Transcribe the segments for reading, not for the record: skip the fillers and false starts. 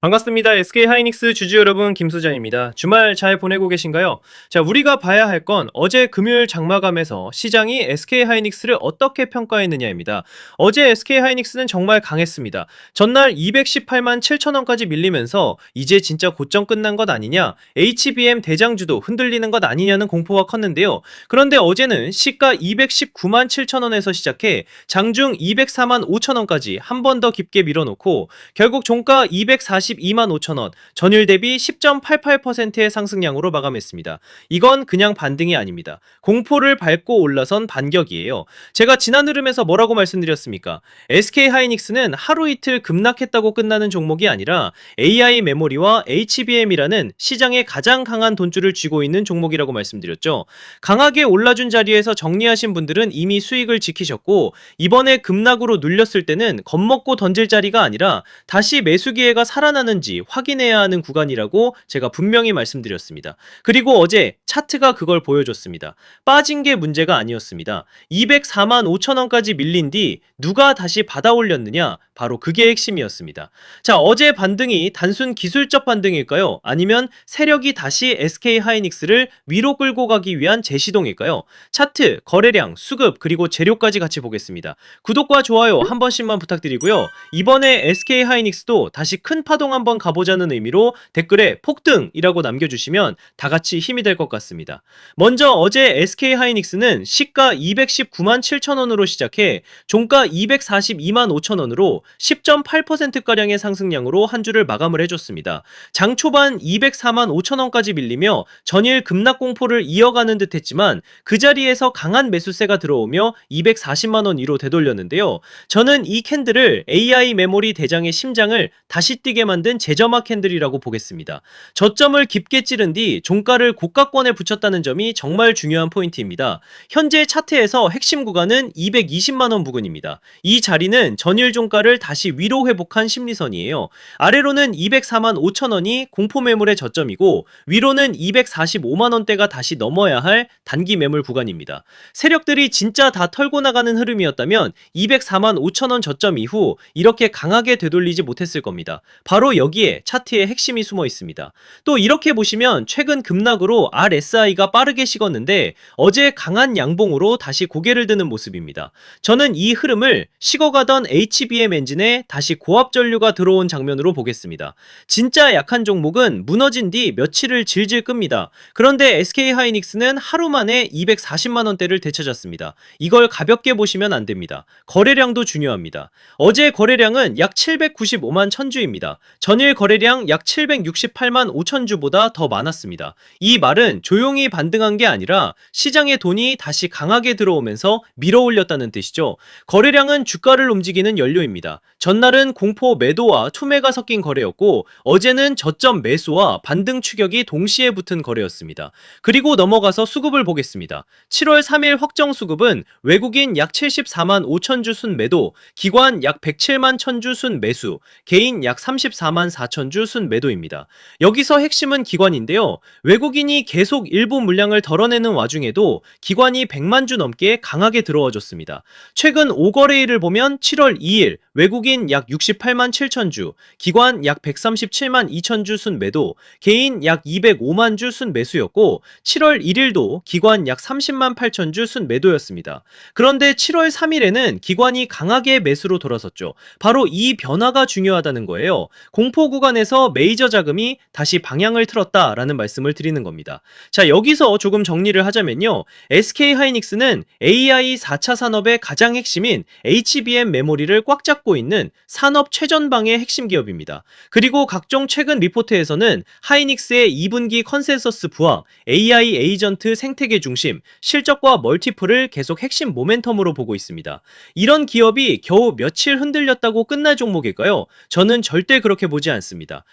반갑습니다. SK하이닉스 주주 여러분, 김수장입니다. 주말 잘 보내고 계신가요? 자, 우리가 봐야 할 건 어제 금요일 장마감에서 시장이 SK하이닉스를 어떻게 평가했느냐입니다. 어제 SK하이닉스는 정말 강했습니다. 전날 218만 7천 원까지 밀리면서 이제 진짜 고점 끝난 것 아니냐, HBM 대장주도 흔들리는 것 아니냐는 공포가 컸는데요. 그런데 어제는 시가 219만 7천 원에서 시작해 장중 204만 5천 원까지 한 번 더 깊게 밀어놓고 결국 종가 242만 5천 원, 전일 대비 10.88%의 상승량으로 마감했습니다. 이건 그냥 반등이 아닙니다. 공포를 밟고 올라선 반격이에요. 제가 지난 흐름에서 뭐라고 말씀드렸습니까? SK하이닉스는 하루 이틀 급락했다고 끝나는 종목이 아니라 AI 메모리와 HBM이라는 시장에 가장 강한 돈줄을 쥐고 있는 종목이라고 말씀드렸죠. 강하게 올라준 자리에서 정리하신 분들은 이미 수익을 지키셨고, 이번에 급락으로 눌렸을 때는 겁먹고 던질 자리가 아니라 다시 매수 기회가 살아나는지 확인해야 하는 구간이라고 제가 분명히 말씀드렸습니다. 그리고 어제 차트가 그걸 보여줬습니다. 빠진 게 문제가 아니었습니다. 204만 5천 원까지 밀린 뒤 누가 다시 받아 올렸느냐? 바로 그게 핵심이었습니다. 자, 어제 반등이 단순 기술적 반등일까요? 아니면 세력이 다시 SK하이닉스를 위로 끌고 가기 위한 재시동일까요? 차트, 거래량, 수급, 그리고 재료까지 같이 보겠습니다. 구독과 좋아요 한 번씩만 부탁드리고요. 이번에 SK하이닉스도 다시 큰 파동 한번 가보자는 의미로 댓글에 폭등이라고 남겨주시면 다 같이 힘이 될 것 같습니다. 먼저 어제 SK하이닉스는 시가 219만 7천 원으로 시작해 종가 242만 5천 원으로 10.8%가량의 상승량으로 한 주를 마감을 해줬습니다. 장 초반 204만 5천 원까지 밀리며 전일 급락 공포를 이어가는 듯 했지만 그 자리에서 강한 매수세가 들어오며 240만 원 위로 되돌렸는데요. 저는 이 캔들을 AI 메모리 대장의 심장을 다시 뛰게 만든 재점화 캔들이라고 보겠습니다. 저점을 깊게 찌른 뒤 종가를 고가권에 붙였다는 점이 정말 중요한 포인트입니다. 현재 차트에서 핵심 구간은 220만원 부근입니다. 이 자리는 전일 종가를 다시 위로 회복한 심리선이에요. 아래로는 204만 5천원이 공포 매물의 저점이고 위로는 245만원대가 다시 넘어야 할 단기 매물 구간입니다. 세력들이 진짜 다 털고 나가는 흐름이었다면 204만 5천원 저점 이후 이렇게 강하게 되돌리지 못했을 겁니다. 바로 여기에 차트의 핵심이 숨어 있습니다. 또 이렇게 보시면 최근 급락으로 RSI가 빠르게 식었는데 어제 강한 양봉으로 다시 고개를 드는 모습입니다. 저는 이 흐름을 식어가던 HBM 엔진에 다시 고압 전류가 들어온 장면으로 보겠습니다. 진짜 약한 종목은 무너진 뒤 며칠을 질질 끕니다. 그런데 SK하이닉스는 하루 만에 240만원대를 되찾았습니다. 이걸 가볍게 보시면 안 됩니다. 거래량도 중요합니다. 어제 거래량은 약 795만 천주입니다. 전일 거래량 약 768만 5천 주보다 더 많았습니다. 이 말은 조용히 반등한 게 아니라 시장의 돈이 다시 강하게 들어오면서 밀어올렸다는 뜻이죠. 거래량은 주가를 움직이는 연료입니다. 전날은 공포 매도와 투매가 섞인 거래였고 어제는 저점 매수와 반등 추격이 동시에 붙은 거래였습니다. 그리고 넘어가서 수급을 보겠습니다. 7월 3일 확정 수급은 외국인 약 74만 5천 주 순매도, 기관 약 107만 천주 순매수, 개인 약 34만 4천 주 순매도입니다. 여기서 핵심은 기관인데요. 외국인이 계속 일부 물량을 덜어내는 와중에도 기관이 100만 주 넘게 강하게 들어와줬습니다. 최근 5거래일을 보면 7월 2일 외국인 약 68만 7천 주, 기관 약 137만 2천 주 순매도, 개인 약 205만 주 순매수였고 7월 1일도 기관 약 30만 8천 주 순매도였습니다. 그런데 7월 3일에는 기관이 강하게 매수로 돌아섰죠. 바로 이 변화가 중요하다는 거예요. 공포 구간에서 메이저 자금이 다시 방향을 틀었다라는 말씀을 드리는 겁니다. 자, 여기서 조금 정리를 하자면요. SK하이닉스는 AI 4차 산업의 가장 핵심인 HBM 메모리를 꽉 잡고 있는 산업 최전방의 핵심 기업입니다. 그리고 각종 최근 리포트에서는 하이닉스의 2분기 컨센서스 부합, AI 에이전트 생태계 중심, 실적과 멀티플을 계속 핵심 모멘텀으로 보고 있습니다. 이런 기업이 겨우 며칠 흔들렸다고 끝날 종목일까요? 저는 절대 그렇게 보지 않습니다.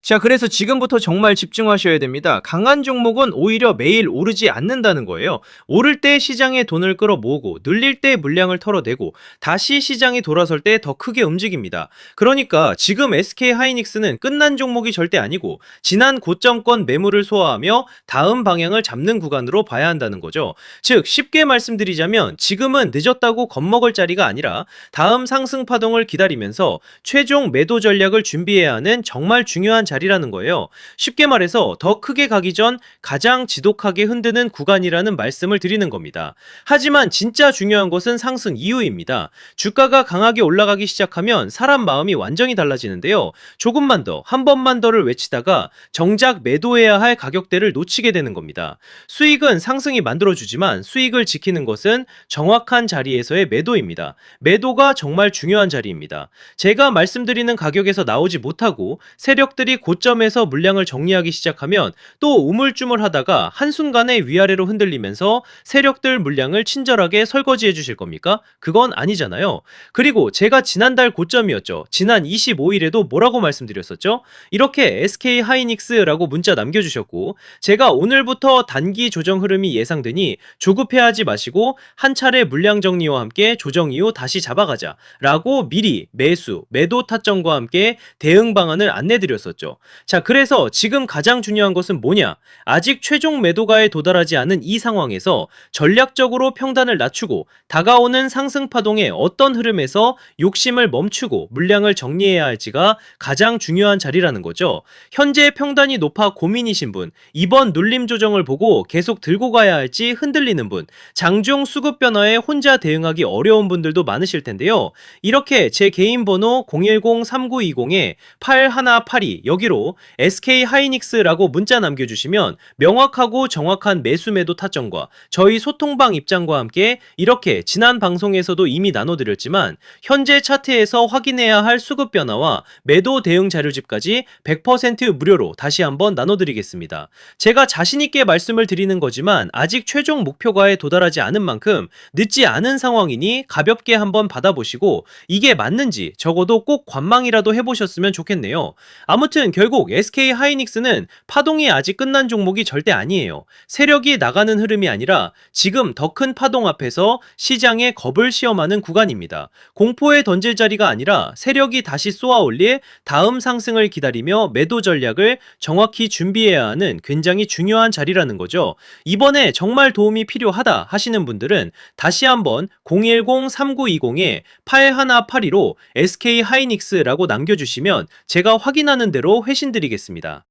자, 그래서 지금부터 정말 집중하셔야 됩니다. 강한 종목은 오히려 매일 오르지 않는다는 거예요. 오를 때 시장에 돈을 끌어 모으고 눌릴 때 물량을 털어내고 다시 시장이 돌아설 때 더 크게 움직입니다. 그러니까 지금 SK 하이닉스는 끝난 종목이 절대 아니고 지난 고점권 매물을 소화하며 다음 방향을 잡는 구간으로 봐야 한다는 거죠. 즉 쉽게 말씀드리자면 지금은 늦었다고 겁먹을 자리가 아니라 다음 상승 파동을 기다리면서 최종 매도 전략을 준비해야 하는 정말 중요한 자리라는 거예요. 쉽게 말해서 더 크게 가기 전 가장 지독하게 흔드는 구간이라는 말씀을 드리는 겁니다. 하지만 진짜 중요한 것은 상승 이후입니다. 주가가 강하게 올라가기 시작하면 사람 마음이 완전히 달라지는데요. 조금만 더, 한 번만 더를 외치다가 정작 매도해야 할 가격대를 놓치게 되는 겁니다. 수익은 상승이 만들어주지만 수익을 지키는 것은 정확한 자리에서의 매도입니다. 매도가 정말 중요한 자리입니다. 제가 말씀드리는 가격에서 나오지 못하고 세력들이 고점에서 물량을 정리하기 시작하면 또 우물쭈물하다가 한순간에 위아래로 흔들리면서 세력들 물량을 친절하게 설거지해 주실 겁니까? 그건 아니잖아요. 그리고 제가 지난달 고점이었죠. 지난 25일에도 뭐라고 말씀드렸었죠? 이렇게 SK 하이닉스라고 문자 남겨주셨고 제가 오늘부터 단기 조정 흐름이 예상되니 조급해하지 마시고 한 차례 물량 정리와 함께 조정 이후 다시 잡아가자 라고 미리 매수, 매도 타점과 함께 대응 방안을 안내드렸었죠. 자, 그래서 지금 가장 중요한 것은 뭐냐? 아직 최종 매도가에 도달하지 않은 이 상황에서 전략적으로 평단을 낮추고 다가오는 상승 파동의 어떤 흐름에서 욕심을 멈추고 물량을 정리해야 할지가 가장 중요한 자리라는 거죠. 현재 평단이 높아 고민이신 분, 이번 눌림 조정을 보고 계속 들고 가야 할지 흔들리는 분, 장중 수급 변화에 혼자 대응하기 어려운 분들도 많으실 텐데요. 이렇게 제 개인 번호 010-3920-8182 여기로 SK 하이닉스라고 문자 남겨주시면 명확하고 정확한 매수 매도 타점과 저희 소통방 입장과 함께 이렇게 지난 방송에서도 이미 나눠드렸지만 현재 차트에서 확인해야 할 수급 변화와 매도 대응 자료집까지 100% 무료로 다시 한번 나눠드리겠습니다. 제가 자신있게 말씀을 드리는 거지만 아직 최종 목표가에 도달하지 않은 만큼 늦지 않은 상황이니 가볍게 한번 받아보시고 이게 맞는지 적어도 꼭 관망이라도 해보셨으면 좋겠네요. 아무튼 결국 SK 하이닉스는 파동이 아직 끝난 종목이 절대 아니에요. 세력이 나가는 흐름이 아니라 지금 더 큰 파동 앞에서 시장에 겁을 시험하는 구간입니다. 공포에 던질 자리가 아니라 세력이 다시 쏘아 올릴 다음 상승을 기다리며 매도 전략을 정확히 준비해야 하는 굉장히 중요한 자리라는 거죠. 이번에 정말 도움이 필요하다 하시는 분들은 다시 한번 010-3920-8182로 SK 하이닉스라고 남겨주시면 제가 확인하는 대로 회신드리겠습니다.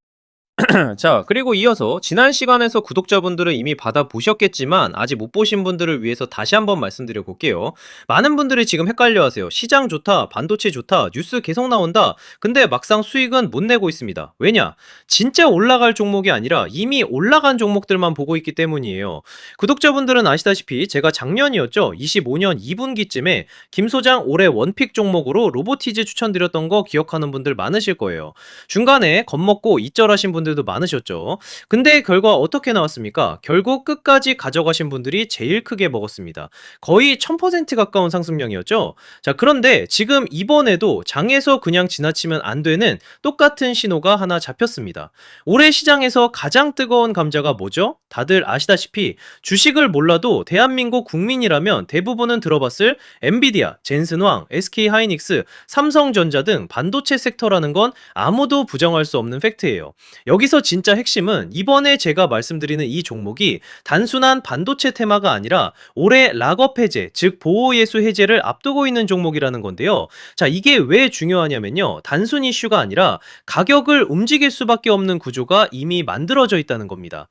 자, 그리고 이어서 지난 시간에서 구독자분들은 이미 받아보셨겠지만 아직 못 보신 분들을 위해서 다시 한번 말씀드려 볼게요. 많은 분들이 지금 헷갈려 하세요. 시장 좋다, 반도체 좋다, 뉴스 계속 나온다. 근데 막상 수익은 못 내고 있습니다. 왜냐? 진짜 올라갈 종목이 아니라 이미 올라간 종목들만 보고 있기 때문이에요. 구독자분들은 아시다시피 제가 작년이었죠. 25년 2분기쯤에 김 소장 올해 원픽 종목으로 로보티즈 추천드렸던 거 기억하는 분들 많으실 거예요. 중간에 겁먹고 이절하신 분들도 많으셨죠. 근데 결과 어떻게 나왔습니까? 결국 끝까지 가져가신 분들이 제일 크게 먹었습니다. 거의 1000% 가까운 상승량이었죠. 자, 그런데 지금 이번에도 장에서 그냥 지나치면 안 되는 똑같은 신호가 하나 잡혔습니다. 올해 시장에서 가장 뜨거운 감자가 뭐죠? 다들 아시다시피 주식을 몰라도 대한민국 국민이라면 대부분은 들어봤을 엔비디아, 젠슨황, SK 하이닉스, 삼성전자 등 반도체 섹터라는 건 아무도 부정할 수 없는 팩트예요. 여기서 진짜 핵심은 이번에 제가 말씀드리는 이 종목이 단순한 반도체 테마가 아니라 올해 락업 해제, 즉 보호예수 해제를 앞두고 있는 종목이라는 건데요. 자, 이게 왜 중요하냐면요. 단순 이슈가 아니라 가격을 움직일 수밖에 없는 구조가 이미 만들어져 있다는 겁니다.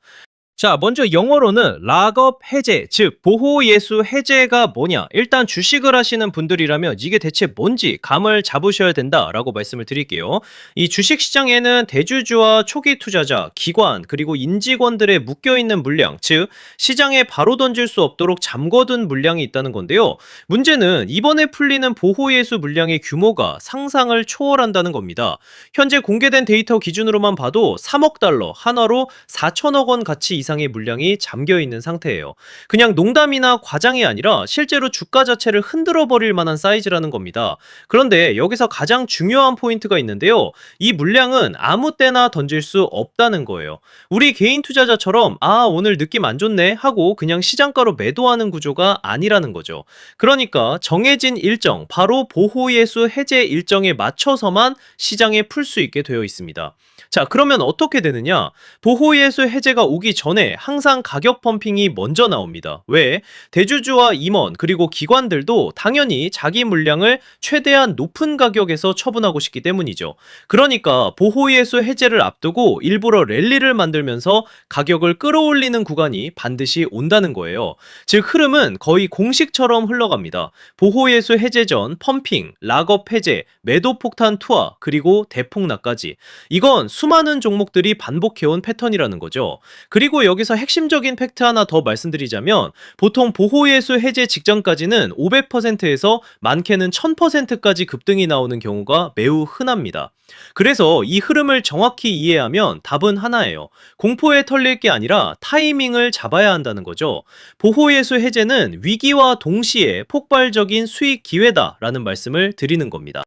자, 먼저 영어로는 락업 해제, 즉 보호예수 해제가 뭐냐? 일단 주식을 하시는 분들이라면 이게 대체 뭔지 감을 잡으셔야 된다라고 말씀을 드릴게요. 이 주식시장에는 대주주와 초기 투자자, 기관, 그리고 인직원들의 묶여있는 물량, 즉 시장에 바로 던질 수 없도록 잠궈둔 물량이 있다는 건데요. 문제는 이번에 풀리는 보호예수 물량의 규모가 상상을 초월한다는 겁니다. 현재 공개된 데이터 기준으로만 봐도 3억 달러, 한화로 4천억 원 가치 이상 이상의 물량이 잠겨 있는 상태예요. 그냥 농담이나 과장이 아니라 실제로 주가 자체를 흔들어 버릴 만한 사이즈라는 겁니다. 그런데 여기서 가장 중요한 포인트가 있는데요. 이 물량은 아무 때나 던질 수 없다는 거예요. 우리 개인 투자자처럼 오늘 느낌 안 좋네 하고 그냥 시장가로 매도하는 구조가 아니라는 거죠. 그러니까 정해진 일정, 바로 보호예수 해제 일정에 맞춰서만 시장에 풀 수 있게 되어 있습니다. 자, 그러면 어떻게 되느냐? 보호예수 해제가 오기 전에 항상 가격 펌핑이 먼저 나옵니다. 왜? 대주주와 임원 그리고 기관들도 당연히 자기 물량을 최대한 높은 가격에서 처분하고 싶기 때문이죠. 그러니까 보호예수 해제를 앞두고 일부러 랠리를 만들면서 가격을 끌어올리는 구간이 반드시 온다는 거예요. 즉 흐름은 거의 공식처럼 흘러갑니다. 보호예수 해제 전 펌핑, 락업 해제, 매도 폭탄 투하, 그리고 대폭락까지. 이건 수많은 종목들이 반복해온 패턴이라는 거죠. 그리고 여기서 핵심적인 팩트 하나 더 말씀드리자면 보통 보호예수 해제 직전까지는 500%에서 많게는 1000%까지 급등이 나오는 경우가 매우 흔합니다. 그래서 이 흐름을 정확히 이해하면 답은 하나예요. 공포에 털릴 게 아니라 타이밍을 잡아야 한다는 거죠. 보호예수 해제는 위기와 동시에 폭발적인 수익 기회다라는 말씀을 드리는 겁니다.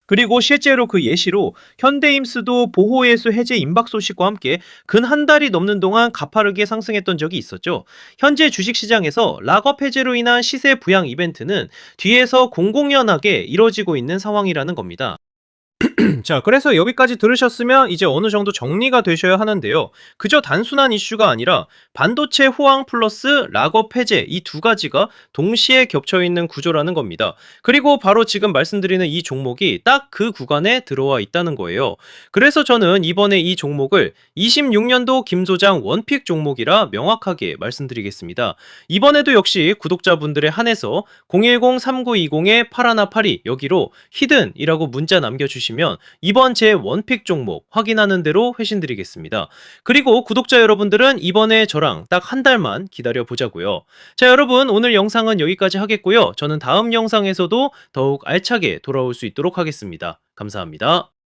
그리고 실제로 그 예시로 현대임스도 보호예수 해제 임박 소식과 함께 근 한 달이 넘는 동안 가파르게 상승했던 적이 있었죠. 현재 주식시장에서 락업 해제로 인한 시세 부양 이벤트는 뒤에서 공공연하게 이뤄지고 있는 상황이라는 겁니다. 자, 그래서 여기까지 들으셨으면 이제 어느 정도 정리가 되셔야 하는데요. 그저 단순한 이슈가 아니라 반도체 호황 플러스 락업 해제 이 두 가지가 동시에 겹쳐 있는 구조라는 겁니다. 그리고 바로 지금 말씀드리는 이 종목이 딱 그 구간에 들어와 있다는 거예요. 그래서 저는 이번에 이 종목을 26년도 김 소장 원픽 종목이라 명확하게 말씀드리겠습니다. 이번에도 역시 구독자분들에 한해서 010-3920-8182 여기로 히든이라고 문자 남겨주시면 이번 제 원픽 종목 확인하는 대로 회신드리겠습니다. 그리고 구독자 여러분들은 이번에 저랑 딱 한 달만 기다려 보자고요. 자, 여러분 오늘 영상은 여기까지 하겠고요. 저는 다음 영상에서도 더욱 알차게 돌아올 수 있도록 하겠습니다. 감사합니다.